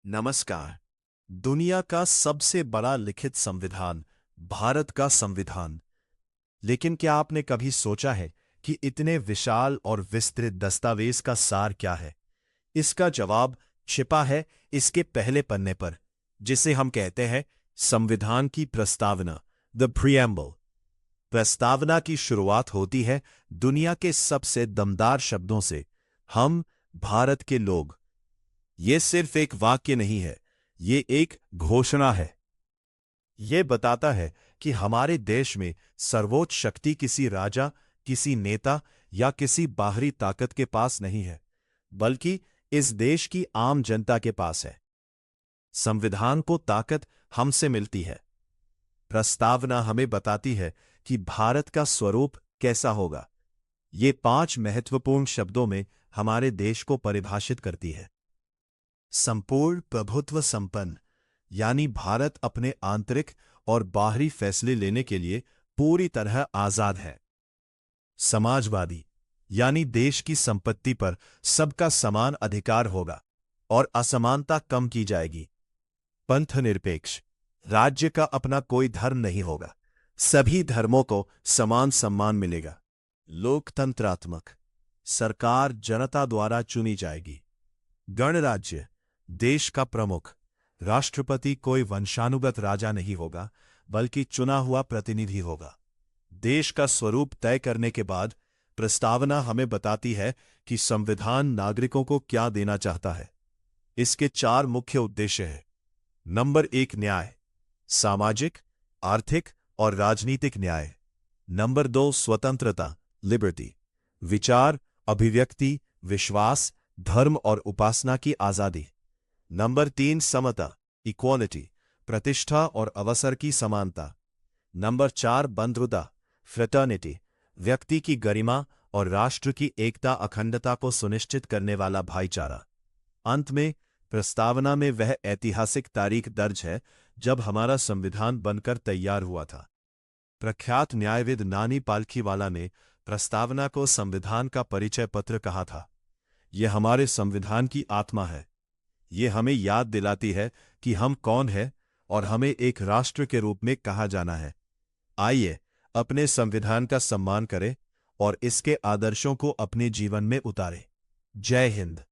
नमस्कार। दुनिया का सबसे बड़ा लिखित संविधान भारत का संविधान। लेकिन क्या आपने कभी सोचा है कि इतने विशाल और विस्तृत दस्तावेज का सार क्या है? इसका जवाब छिपा है इसके पहले पन्ने पर, जिसे हम कहते हैं संविधान की प्रस्तावना, द प्रीएम्बल। प्रस्तावना की शुरुआत होती है दुनिया के सबसे दमदार शब्दों से, हम भारत के लोग। ये सिर्फ एक वाक्य नहीं है, ये एक घोषणा है। ये बताता है कि हमारे देश में सर्वोच्च शक्ति किसी राजा, किसी नेता या किसी बाहरी ताकत के पास नहीं है, बल्कि इस देश की आम जनता के पास है। संविधान को ताकत हमसे मिलती है। प्रस्तावना हमें बताती है कि भारत का स्वरूप कैसा होगा। ये 5 महत्वपूर्ण शब्दों में हमारे देश को परिभाषित करती है। संपूर्ण प्रभुत्व संपन्न, यानी भारत अपने आंतरिक और बाहरी फैसले लेने के लिए पूरी तरह आजाद है। समाजवादी, यानी देश की संपत्ति पर सबका समान अधिकार होगा और असमानता कम की जाएगी। पंथनिरपेक्ष, राज्य का अपना कोई धर्म नहीं होगा, सभी धर्मों को समान सम्मान मिलेगा। लोकतंत्रात्मक, सरकार जनता द्वारा चुनी जाएगी। गणराज्य, देश का प्रमुख राष्ट्रपति कोई वंशानुगत राजा नहीं होगा, बल्कि चुना हुआ प्रतिनिधि होगा। देश का स्वरूप तय करने के बाद प्रस्तावना हमें बताती है कि संविधान नागरिकों को क्या देना चाहता है। इसके 4 मुख्य उद्देश्य हैं। नंबर 1, न्याय, सामाजिक, आर्थिक और राजनीतिक न्याय। नंबर 2, स्वतंत्रता, लिबर्टी, विचार, अभिव्यक्ति, विश्वास, धर्म और उपासना की आजादी। नंबर 3, समता, इक्वालिटी, प्रतिष्ठा और अवसर की समानता। नंबर 4, बंधुता, फ्रेटर्निटी, व्यक्ति की गरिमा और राष्ट्र की एकता अखंडता को सुनिश्चित करने वाला भाईचारा। अंत में प्रस्तावना में वह ऐतिहासिक तारीख दर्ज है जब हमारा संविधान बनकर तैयार हुआ था। प्रख्यात न्यायविद नानी पालखीवाला ने प्रस्तावना को संविधान का परिचय पत्र कहा था। यह हमारे संविधान की आत्मा है। ये हमें याद दिलाती है कि हम कौन हैं और हमें एक राष्ट्र के रूप में कहा जाना है। आइए अपने संविधान का सम्मान करें और इसके आदर्शों को अपने जीवन में उतारें। जय हिंद।